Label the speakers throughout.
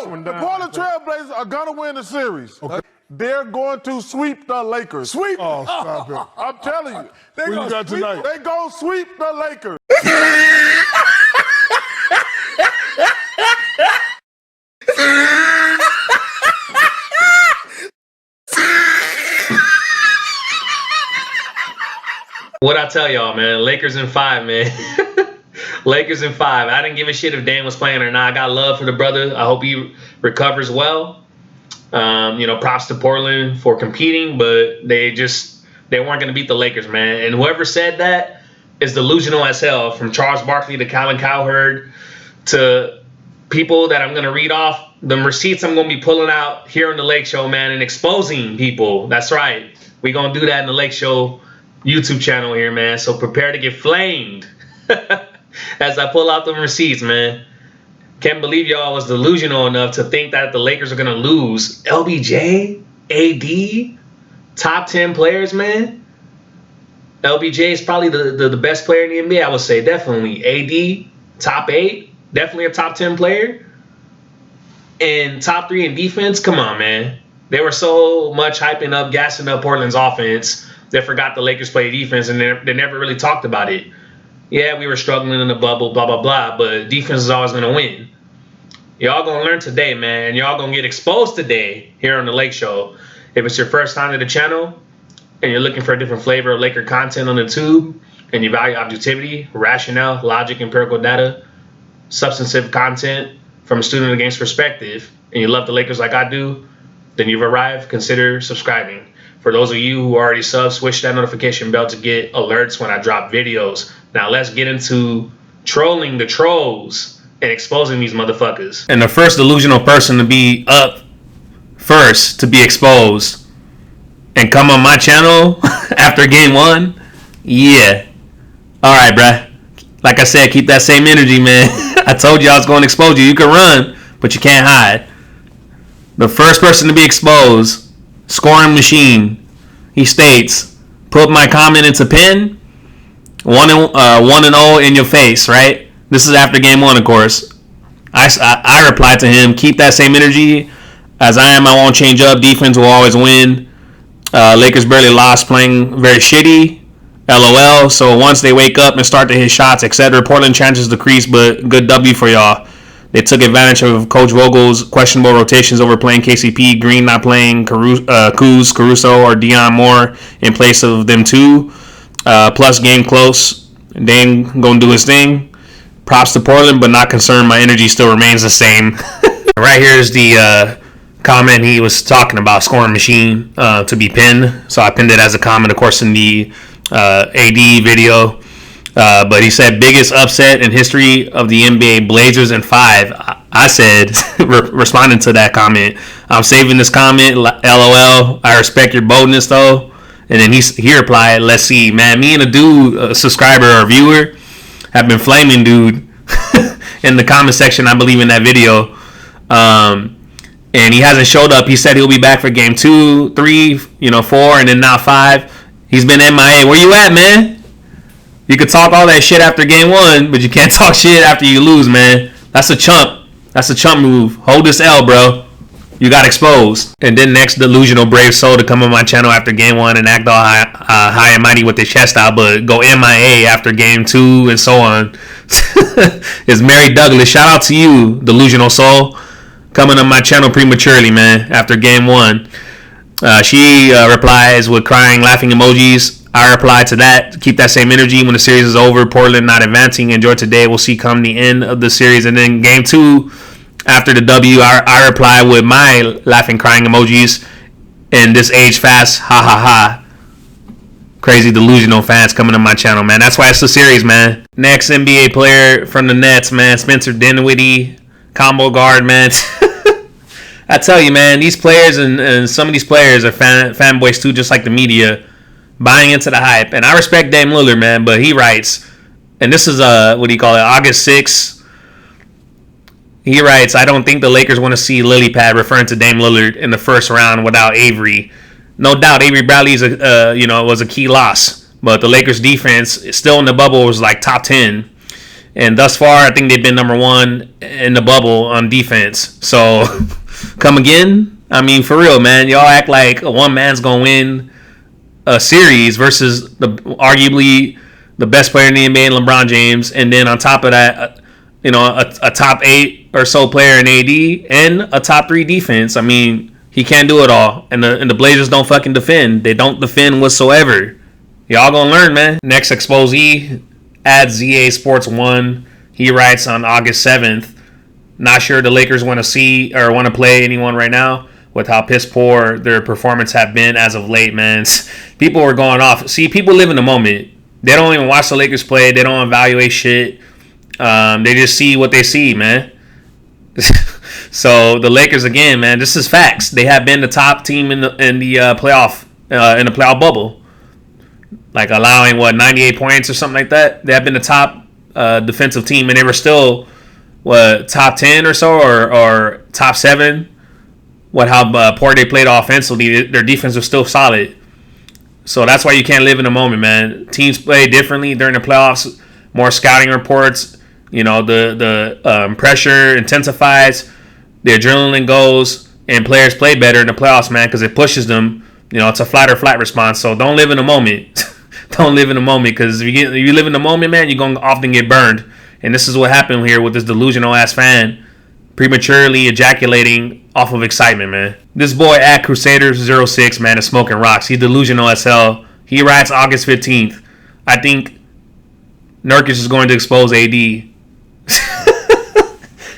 Speaker 1: The Portland Trail Blazers are going to win the series. Okay. They're going to sweep the Lakers.
Speaker 2: Sweep?
Speaker 1: Oh, stop it. I'm telling you. They're going to sweep the Lakers.
Speaker 3: What I tell y'all, man, Lakers in 5, man. Lakers in 5. I didn't give a shit if Dame was playing or not. I got love for the brother. I hope he recovers well. Props to Portland for competing, but they weren't going to beat the Lakers, man. And whoever said that is delusional as hell, from Charles Barkley to Colin Cowherd to people that I'm going to read off. The receipts I'm going to be pulling out here on the Lake Show, man, and exposing people. That's right. We're going to do that in the Lake Show YouTube channel here, man. So prepare to get flamed as I pull out the receipts, man. Can't believe y'all was delusional enough to think that the Lakers are going to lose. LBJ, AD, top 10 players, man. LBJ is probably the best player in the NBA, I would say. Definitely. AD, top 8. Definitely a top 10 player. And top 3 in defense. Come on, man. They were so much hyping up, gassing up Portland's offense. They forgot the Lakers play defense, and they never really talked about it. Yeah, we were struggling in the bubble, blah, blah, blah, but defense is always going to win. Y'all going to learn today, man. Y'all going to get exposed today here on the Lake Show. If it's your first time to the channel and you're looking for a different flavor of Laker content on the tube, and you value objectivity, rationale, logic, empirical data, substantive content from a student of the game's perspective, and you love the Lakers like I do, then you've arrived. Consider subscribing. For those of you who already sub, switch that notification bell to get alerts when I drop videos. Now let's get into trolling the trolls and exposing these motherfuckers. And the first delusional person to be up first to be exposed and come on my channel after game 1, yeah. All right, bruh. Like I said, keep that same energy, man. I told you I was going to expose you. You can run, but you can't hide. The first person to be exposed, Scoring Machine, he states, put my comment into pen, 1-0 in your face, right? This is after game 1, of course. I replied to him, keep that same energy. As I am, I won't change up. Defense will always win. Lakers barely lost, playing very shitty. LOL. So once they wake up and start to hit shots, etc., Portland chances decrease, but good W for y'all. They took advantage of Coach Vogel's questionable rotations over playing KCP, Green not playing Kuz, Caruso, or Dion Moore in place of them two. Plus game close. Dame gonna do his thing. Props to Portland, but not concerned. My energy still remains the same. Right here is the comment he was talking about, Scoring Machine, to be pinned. So I pinned it as a comment, of course, in the AD video. But he said, biggest upset in history of the NBA, Blazers in 5. I said, responding to that comment, I'm saving this comment, LOL. I respect your boldness, though. And then he replied, let's see, man, me and a dude, a subscriber or viewer, have been flaming dude in the comment section, I believe, in that video. And he hasn't showed up. He said he'll be back for game 2, 3, 4, and then now 5. He's been MIA. Where you at, man? You could talk all that shit after game 1, but you can't talk shit after you lose, man. That's a chump. That's a chump move. Hold this L, bro. You got exposed. And then next, delusional brave soul to come on my channel after game 1 and act all high and mighty with his chest out, but go MIA after game 2 and so on. It's Mary Douglas. Shout out to you, delusional soul, coming on my channel prematurely, man, after game 1. She replies with crying, laughing emojis. I reply to that. Keep that same energy when the series is over. Portland not advancing. Enjoy today. We'll see come the end of the series. And then game 2, after the W, I reply with my laughing, crying emojis. And this age fast. Ha ha ha. Crazy delusional fans coming to my channel, man. That's why it's the series, man. Next NBA player from the Nets, man. Spencer Dinwiddie. Combo guard, man. I tell you, man. These players and some of these players are fanboys too, just like the media. Buying into the hype. And I respect Dame Lillard, man, but he writes, and this is August 6th. He writes, I don't think the Lakers want to see lily pad, referring to Dame Lillard, in the first round without Avery. No doubt Avery Bradley is was a key loss, but the Lakers defense still in the bubble was like top 10. And thus far, I think they've been number one in the bubble on defense. So, come again? I mean, for real, man. Y'all act like one man's going to win a series versus arguably the best player in the NBA, LeBron James. And then on top of that, a top 8 or so player in AD and a top 3 defense. I mean, he can't do it all. And the Blazers don't fucking defend. They don't defend whatsoever. Y'all gonna learn, man. Next exposee at ZA Sports 1. He writes on August 7th. Not sure the Lakers want to see or want to play anyone right now with how piss poor their performance have been as of late, man. People are going off. See, people live in the moment. They don't even watch the Lakers play. They don't evaluate shit. They just see what they see, man. So the Lakers again, man. This is facts. They have been the top team in the playoff bubble. Like allowing 98 points or something like that. They have been the top defensive team, and they were still top 10 or so, or top 7. How poor they played offensively. Their defense was still solid. So that's why you can't live in the moment, man. Teams play differently during the playoffs. More scouting reports. The pressure intensifies. The adrenaline goes, and players play better in the playoffs, man, because it pushes them. It's a flat response. So don't live in the moment. Don't live in the moment, because if you live in the moment, man, you're going to often get burned. And this is what happened here with this delusional ass fan prematurely ejaculating off of excitement, man. This boy at Crusaders06, man, is smoking rocks. He's delusional as hell. He writes August 15th. I think Nurkic is going to expose AD.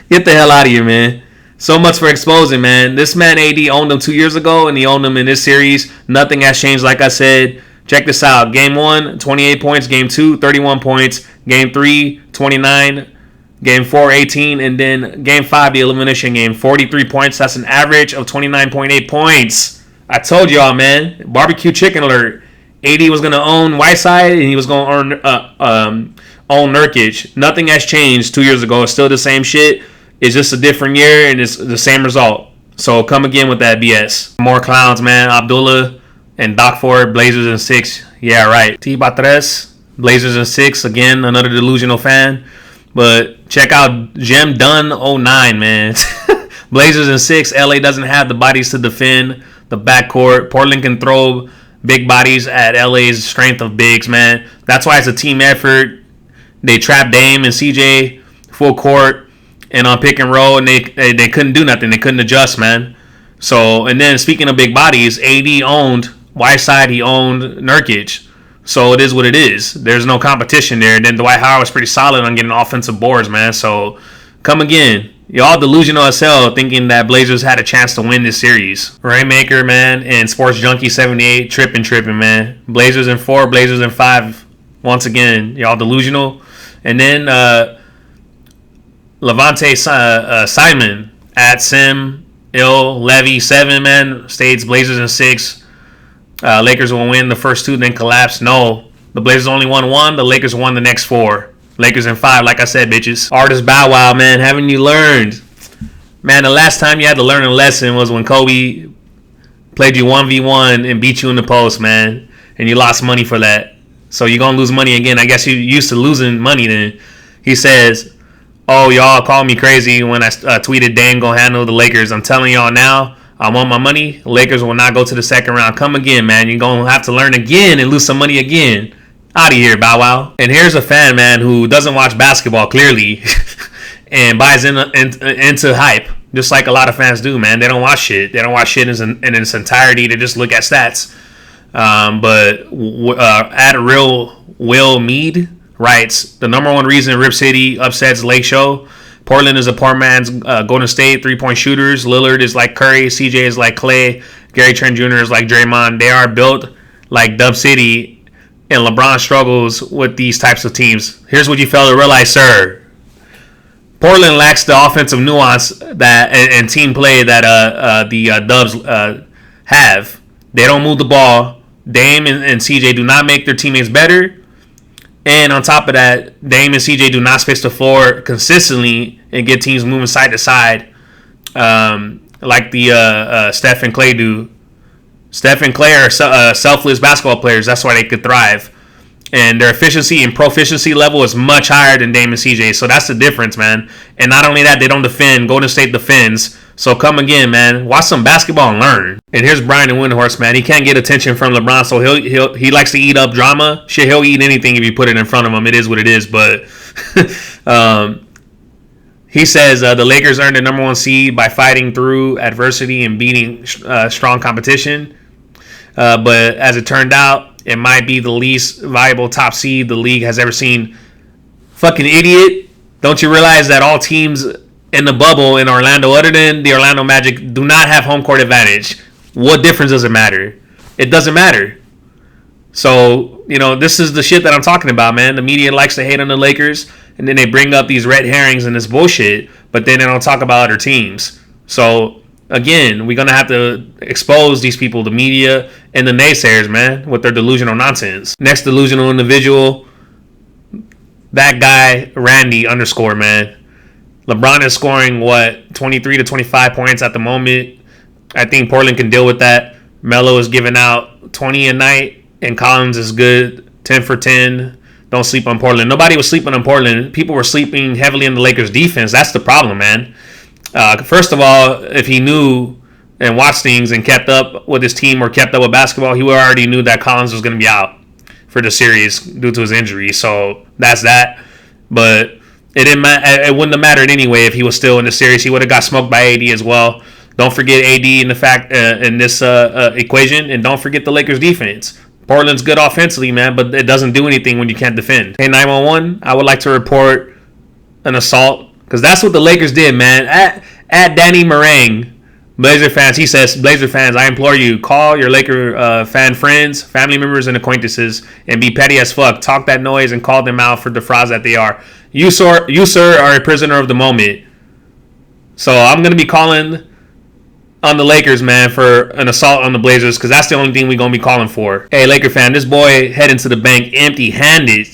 Speaker 3: Get the hell out of here, man. So much for exposing, man. This man AD owned him 2 years ago, and he owned him in this series. Nothing has changed, like I said. Check this out. Game 1, 28 points. Game 2, 31 points. Game 3, 29. Game 4, 18. And then Game 5, the elimination game, 43 points. That's an average of 29.8 points. I told y'all, man. Barbecue chicken alert. AD was going to own Whiteside, and he was going to own Nurkic. Nothing has changed 2 years ago. It's still the same shit. It's just a different year, and it's the same result. So come again with that BS. More clowns, man. Abdullah and Doc Ford, Blazers in 6. Yeah, right. T. Batres, Blazers in 6. Again, another delusional fan. But check out Gem Dunn 09, man. Blazers in 6. LA doesn't have the bodies to defend the backcourt. Portland can throw big bodies at LA's strength of bigs, man. That's why it's a team effort. They trapped Dame and CJ full court and on pick and roll, and they couldn't do nothing. They couldn't adjust, man. So, and then speaking of big bodies, AD owned Whiteside, he owned Nurkic. So it is what it is. There's no competition there. And then Dwight Howard was pretty solid on getting offensive boards, man. So come again. Y'all delusional as hell thinking that Blazers had a chance to win this series. Rainmaker, man, and Sports Junkie 78 tripping, man. Blazers in 4, Blazers in 5. Once again, y'all delusional. And then Levante Simon at Sim Ill Levy 7, man, states Blazers in 6. Lakers will win the first 2, then collapse. No, the Blazers only won 1. The Lakers won the next 4. Lakers in 5, like I said, bitches. Artist Bow Wow, man, haven't you learned? Man, the last time you had to learn a lesson was when Kobe played you 1v1 and beat you in the post, man, and you lost money for that. So you're going to lose money again. I guess you used to losing money then. He says, oh, y'all called me crazy when I tweeted Dame gonna handle the Lakers. I'm telling y'all now, I want my money. Lakers will not go to the second round. Come again, man. You're going to have to learn again and lose some money again. Out of here, Bow Wow. And here's a fan, man, who doesn't watch basketball, clearly, and buys into hype, just like a lot of fans do, man. They don't watch shit. They don't watch shit in its entirety. They just look at stats. At Real Will Mead writes, the number one reason Rip City upsets Lake Show, Portland is a poor man's Golden State, 3-point shooters. Lillard is like Curry. CJ is like Clay. Gary Trent Jr. is like Draymond. They are built like Dub City, and LeBron struggles with these types of teams. Here's what you fail to realize, sir. Portland lacks the offensive nuance that and team play that the Dubs have. They don't move the ball. Dame and CJ do not make their teammates better. And on top of that, Dame and CJ do not space the floor consistently and get teams moving side to side like the Steph and Clay do. Steph and Clay are selfless basketball players. That's why they could thrive. And their efficiency and proficiency level is much higher than Dame and CJ. So that's the difference, man. And not only that, they don't defend. Golden State defends. So come again, man. Watch some basketball and learn. And here's Brian and Windhorst, man. He can't get attention from LeBron, so he likes to eat up drama. Shit, he'll eat anything if you put it in front of him. It is what it is. But he says the Lakers earned the number 1 seed by fighting through adversity and beating strong competition. But as it turned out, it might be the least viable top seed the league has ever seen. Fucking idiot. Don't you realize that all teams in the bubble in Orlando, other than the Orlando Magic, do not have home court advantage? What difference does it matter? It doesn't matter. So, this is the shit that I'm talking about, man. The media likes to hate on the Lakers, and then they bring up these red herrings and this bullshit, but then they don't talk about other teams. So, again, we're going to have to expose these people, the media and the naysayers, man, with their delusional nonsense. Next delusional individual, that guy, Randy _, man. LeBron is scoring, 23 to 25 points at the moment. I think Portland can deal with that. Melo is giving out 20 a night, and Collins is good, 10 for 10. Don't sleep on Portland. Nobody was sleeping on Portland. People were sleeping heavily in the Lakers' defense. That's the problem, man. First of all, if he knew and watched things and kept up with his team or kept up with basketball, he already knew that Collins was going to be out for the series due to his injury. So that's that. But it wouldn't have mattered anyway if he was still in the series. He would have got smoked by AD as well. Don't forget AD in the fact in this equation, and don't forget the Lakers' defense. Portland's good offensively, man, but it doesn't do anything when you can't defend. Hey, 911, I would like to report an assault, because that's what the Lakers did, man. At Danny Meringue, Blazer fans, he says, Blazer fans, I implore you, call your Laker fan friends, family members, and acquaintances, and be petty as fuck. Talk that noise and call them out for the frauds that they are. You, sir, are a prisoner of the moment. So I'm going to be calling on the Lakers, man, for an assault on the Blazers, because that's the only thing we're going to be calling for. Hey, Laker fan, this boy heading to the bank empty-handed.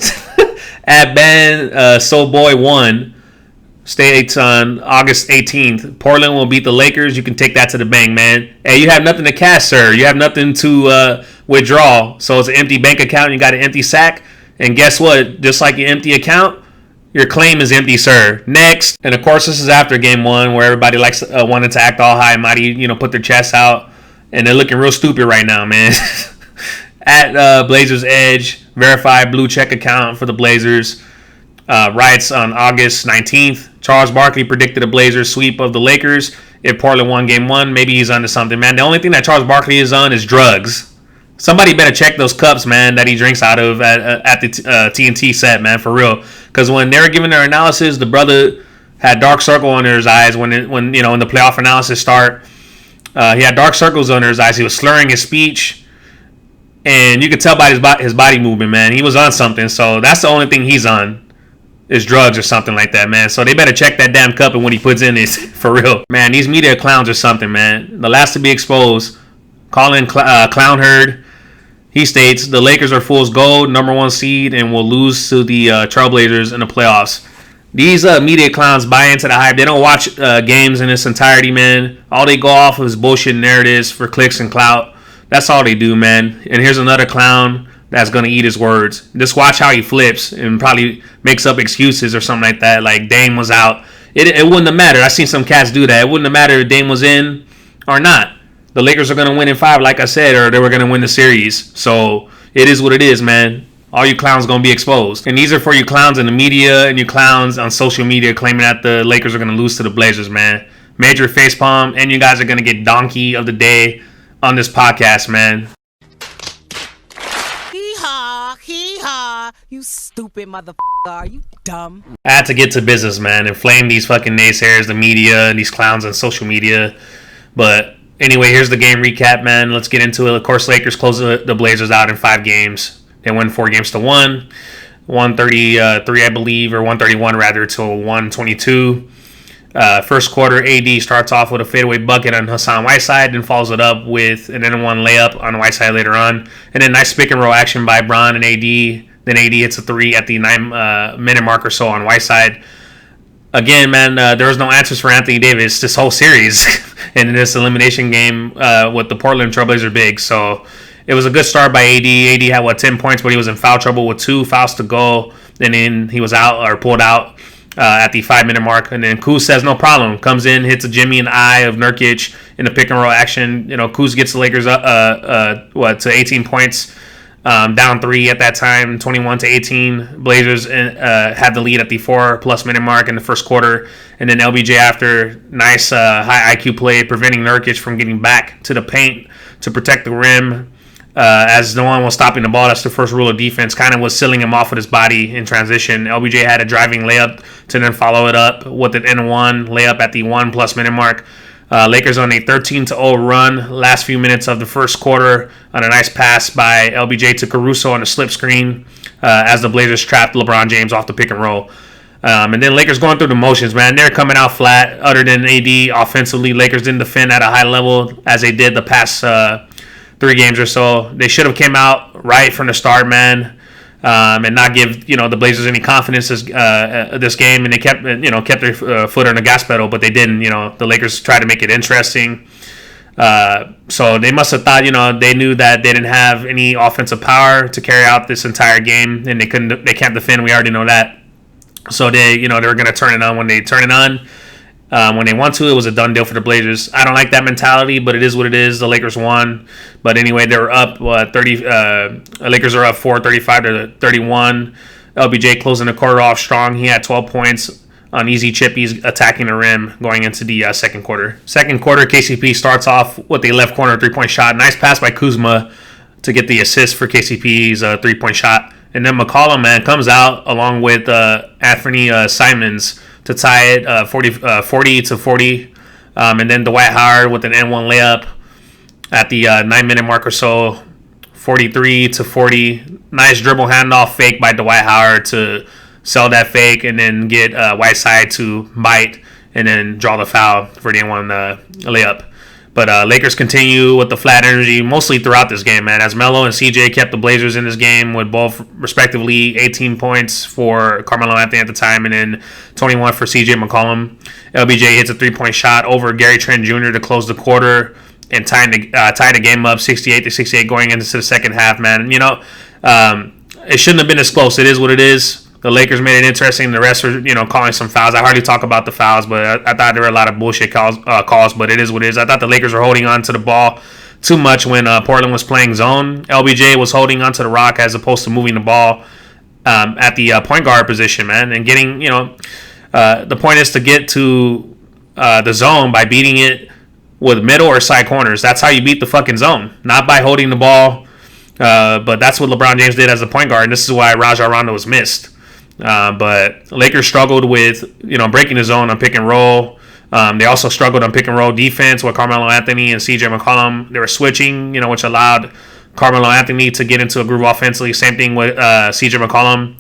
Speaker 3: At Ben Soulboy1 states on August 18th, Portland will beat the Lakers. You can take that to the bank, man. Hey, you have nothing to cash, sir. You have nothing to withdraw. So it's an empty bank account. You got an empty sack. And guess what? Just like your empty account, your claim is empty, sir. Next. And of course, this is after game 1, where everybody likes wanting to act all high and mighty, put their chests out. And they're looking real stupid right now, man. At Blazers Edge, verified blue check account for the Blazers, writes on August 19th, Charles Barkley predicted a Blazers sweep of the Lakers if Portland won game 1. Maybe he's onto something, man. The only thing that Charles Barkley is on is drugs. Somebody better check those cups, man, that he drinks out of at the TNT set, man, for real. Because when they were giving their analysis, the brother had dark circle under his eyes when in the playoff analysis start. He had dark circles under his eyes. He was slurring his speech. And you could tell by his body movement, man. He was on something. So that's the only thing he's on is drugs or something like that, man. So they better check that damn cup and what he puts in it for real. Man, these media clowns are something, man. The last to be exposed. Colin Clown Herd. He states, the Lakers are fool's gold, number 1 seed, and will lose to the Trailblazers in the playoffs. These media clowns buy into the hype. They don't watch games in its entirety, man. All they go off of is bullshit narratives for clicks and clout. That's all they do, man. And here's another clown that's going to eat his words. Just watch how he flips and probably makes up excuses or something like that, like Dame was out. It wouldn't have mattered. I seen some cats do that. It wouldn't have mattered if Dame was in or not. The Lakers are going to win in 5, like I said, or they were going to win the series. So it is what it is, man. All you clowns going to be exposed. And these are for you clowns in the media and you clowns on social media claiming that the Lakers are going to lose to the Blazers, man. Major facepalm, and you guys are going to get donkey of the day on this podcast, man.
Speaker 2: Hee-haw, you stupid motherfucker. Are you dumb?
Speaker 3: I had to get to business, man, and flame these fucking naysayers, the media, and these clowns on social media. But anyway, here's the game recap, man. Let's get into it. Of course, Lakers close the Blazers out in 5 games. They win 4 games to 1. 133, I believe, or 131 rather, to 122. First quarter, AD starts off with a fadeaway bucket on Hassan Whiteside and follows it up with an N1 layup on Whiteside later on. And then nice pick and roll action by Bron and AD. Then AD hits a 3 at the 9-minute mark or so on Whiteside. Again, man, there was no answers for Anthony Davis this whole series and in this elimination game with the Portland Trailblazers big. So It was a good start by AD. AD had 10 points, but he was in foul trouble with 2 fouls to go, and then he was out or pulled out at the 5-minute mark. And then Kuz says no problem, comes in, hits a Jimmy in the eye of Nurkic in the pick and roll action. Kuz gets the Lakers up to 18 points. Down 3 at that time, 21-18. Blazers had the lead at the 4+ minute mark in the first quarter, and then LBJ after nice high IQ play preventing Nurkic from getting back to the paint to protect the rim. As no one was stopping the ball, that's the first rule of defense. Kind of was sealing him off with his body in transition. LBJ had a driving layup to then follow it up with an N1 layup at the 1+ minute mark. Lakers on a 13-0 run last few minutes of the first quarter on a nice pass by LBJ to Caruso on a slip screen as the Blazers trapped LeBron James off the pick and roll. And then Lakers going through the motions, man. They're coming out flat. Other than AD, offensively, Lakers didn't defend at a high level as they did the past 3 games or so. They should have came out right from the start, man. And not give the Blazers any confidence this game, and they kept their foot on the gas pedal, but they didn't. The Lakers tried to make it interesting, so they must have thought they knew that they didn't have any offensive power to carry out this entire game, and they can't defend. We already know that, so they were going to turn it on when they turn it on. When they want to, it was a done deal for the Blazers. I don't like that mentality, but it is what it is. The Lakers won. But anyway, they were up 30. Lakers are up 35-31. LBJ closing the quarter off strong. He had 12 points on easy chippies attacking the rim going into the second quarter. Second quarter, KCP starts off with a left corner 3-point shot. Nice pass by Kuzma to get the assist for KCP's 3-point shot. And then McCollum, man, comes out along with Anthony Simons to tie it 40-40. And then Dwight Howard with an N1 layup at the 9-minute mark or so, 43-40. Nice dribble handoff fake by Dwight Howard to sell that fake and then get Whiteside to bite and then draw the foul for the N1 layup. But Lakers continue with the flat energy mostly throughout this game, man. As Melo and CJ kept the Blazers in this game with both respectively 18 points for Carmelo Anthony at the time and then 21 for CJ McCollum. LBJ hits a 3-point shot over Gary Trent Jr. to close the quarter and tie the game up 68-68 going into the second half, man. It shouldn't have been this close. It is what it is. The Lakers made it interesting. The rest were, calling some fouls. I hardly talk about the fouls, but I thought there were a lot of bullshit calls, but it is what it is. I thought the Lakers were holding on to the ball too much when Portland was playing zone. LBJ was holding on to the rock as opposed to moving the ball at the point guard position, man, and getting, the point is to get to the zone by beating it with middle or side corners. That's how you beat the fucking zone, not by holding the ball. But that's what LeBron James did as a point guard, and this is why Rajon Rondo was missed. But Lakers struggled with breaking the zone on pick and roll. They also struggled on pick and roll defense with Carmelo Anthony and CJ McCollum. They were switching, which allowed Carmelo Anthony to get into a groove offensively. Same thing with CJ McCollum.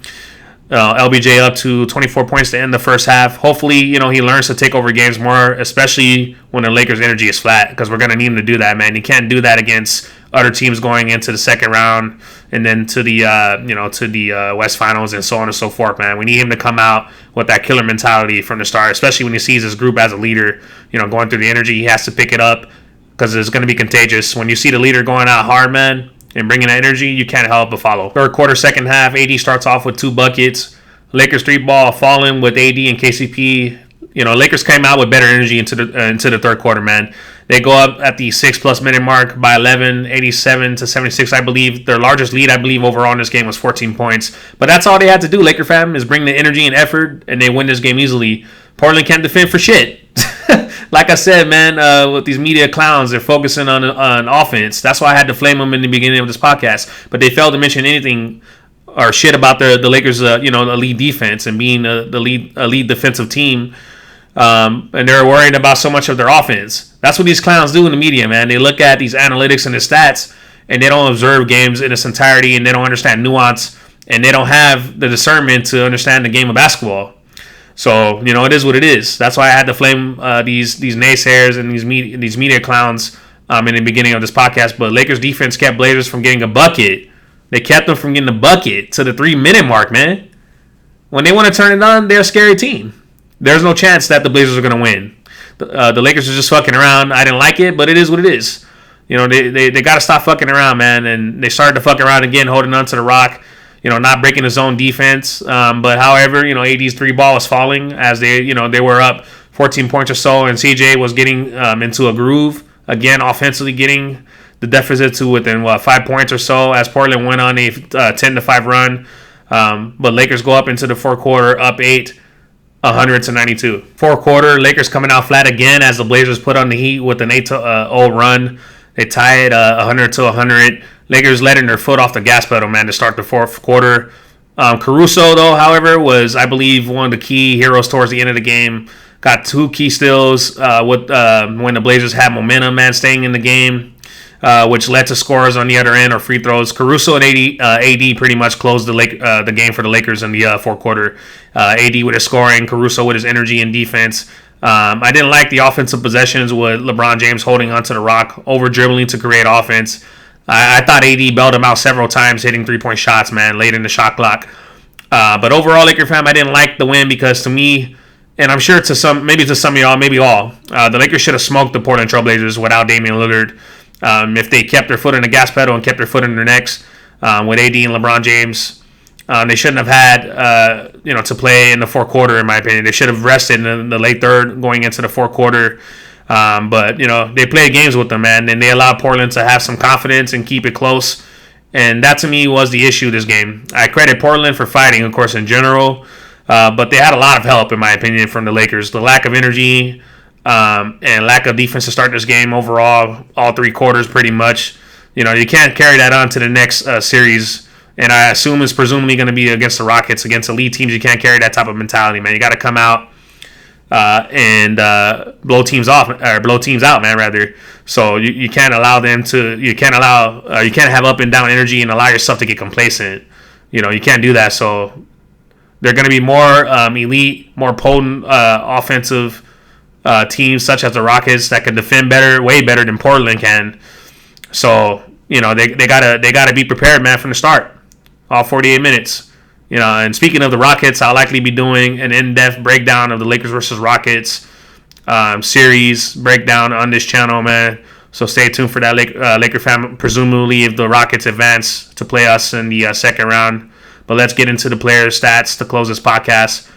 Speaker 3: LBJ up to 24 points to end the first half. Hopefully, he learns to take over games more, especially when the Lakers' energy is flat, because we're going to need him to do that, man. You can't do that against other teams going into the second round and then to the West Finals and so on and so forth, man. We need him to come out with that killer mentality from the start, especially when he sees his group as a leader, going through the energy. He has to pick it up because it's going to be contagious. When you see the leader going out hard, man, and bringing that energy, you can't help but follow. Third quarter, second half, AD starts off with 2 buckets. Lakers 3 ball falling with AD and KCP. Lakers came out with better energy into the third quarter, man. They go up at the 6+ minute mark by 11, 87-76, I believe. Their largest lead, I believe, overall in this game was 14 points. But that's all they had to do, Laker fam, is bring the energy and effort, and they win this game easily. Portland can't defend for shit. Like I said, man, with these media clowns, they're focusing on offense. That's why I had to flame them in the beginning of this podcast. But they failed to mention anything or shit about the Lakers, elite defense and being the lead defensive team. And they're worried about so much of their offense. That's what these clowns do in the media, man. They look at these analytics and the stats, and they don't observe games in its entirety, and they don't understand nuance, and they don't have the discernment to understand the game of basketball. So, it is what it is. That's why I had to flame these naysayers and these media clowns in the beginning of this podcast. But Lakers defense kept Blazers from getting a bucket. They kept them from getting a bucket to the 3-minute mark, man. When they want to turn it on, they're a scary team. There's no chance that the Blazers are going to win. The Lakers are just fucking around. I didn't like it, but it is what it is. You know, they got to stop fucking around, man. And they started to fuck around again, holding on to the rock. You know, not breaking his own defense. But however, you know, AD's three ball was falling as they were up 14 points or so, and CJ was getting into a groove again, offensively getting the deficit to within 5 points or so as Portland went on a 10-5 run. But Lakers go up into the fourth quarter, up 8, 100-92. Fourth quarter, Lakers coming out flat again as the Blazers put on the heat with an 8-0 run. They tie it 100-100. Lakers letting their foot off the gas pedal, man, to start the fourth quarter. Caruso, though, however, was, I believe, one of the key heroes towards the end of the game. Got 2 key steals when the Blazers had momentum, man, staying in the game, which led to scores on the other end or free throws. Caruso and AD pretty much closed the game for the Lakers in the fourth quarter. AD with his scoring, Caruso with his energy and defense. I didn't like the offensive possessions with LeBron James holding onto the rock, over-dribbling to create offense. I thought AD bailed him out several times, hitting three-point shots, man, late in the shot clock. But overall, Laker fam, I didn't like the win because to me, and I'm sure to some of y'all, maybe all, the Lakers should have smoked the Portland Trail Blazers without Damian Lillard. If they kept their foot in the gas pedal and kept their foot in their necks with AD and LeBron James, they shouldn't have had to play in the fourth quarter, in my opinion. They should have rested in the late third going into the fourth quarter. But they played games with them, man, and they allowed Portland to have some confidence and keep it close. And that to me was the issue this game. I credit Portland for fighting, of course, in general, but they had a lot of help, in my opinion, from the Lakers. The lack of energy and lack of defense to start this game overall, all 3 quarters pretty much. You can't carry that on to the next series. And I assume it's presumably going to be against the Rockets, against elite teams. You can't carry that type of mentality, man. You got to come out and blow teams out, man. Rather, so you can't allow them to. You can't have up and down energy and allow yourself to get complacent. You can't do that. So they're going to be more elite, more potent offensive teams such as the Rockets that can defend better, way better than Portland can. So they gotta be prepared, man, from the start. All 48 minutes. And speaking of the Rockets, I'll likely be doing an in-depth breakdown of the Lakers versus Rockets series breakdown on this channel, man. So stay tuned for that, Laker fan. Presumably, if the Rockets advance to play us in the second round. But let's get into the player stats to close this podcast.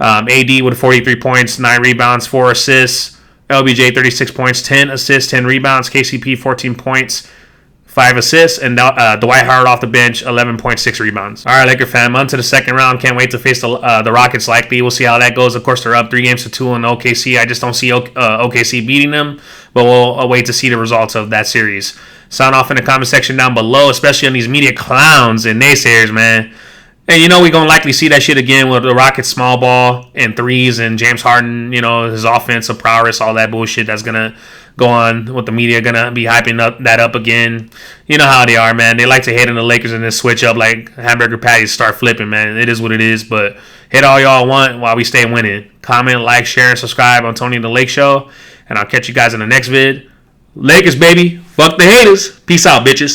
Speaker 3: AD with 43 points, 9 rebounds, 4 assists. LBJ 36 points, 10 assists, 10 rebounds. KCP 14 points, 5 assists, and Dwight Howard off the bench, 11.6 rebounds. All right, Laker fam, on to the second round. Can't wait to face the Rockets likely. We'll see how that goes. Of course, they're up 3-2 in OKC. I just don't see OKC beating them, but we'll wait to see the results of that series. Sound off in the comment section down below, especially on these media clowns and naysayers, man. And we're going to likely see that shit again with the Rockets small ball and threes and James Harden, his offensive prowess, all that bullshit that's going to go on with the media, going to be hyping that up again. You know how they are, man. They like to hate on the Lakers and then switch up like hamburger patties, start flipping, man. It is what it is, but hit all y'all want while we stay winning. Comment, like, share, and subscribe on Tony the Lake Show, and I'll catch you guys in the next vid. Lakers, baby. Fuck the haters. Peace out, bitches.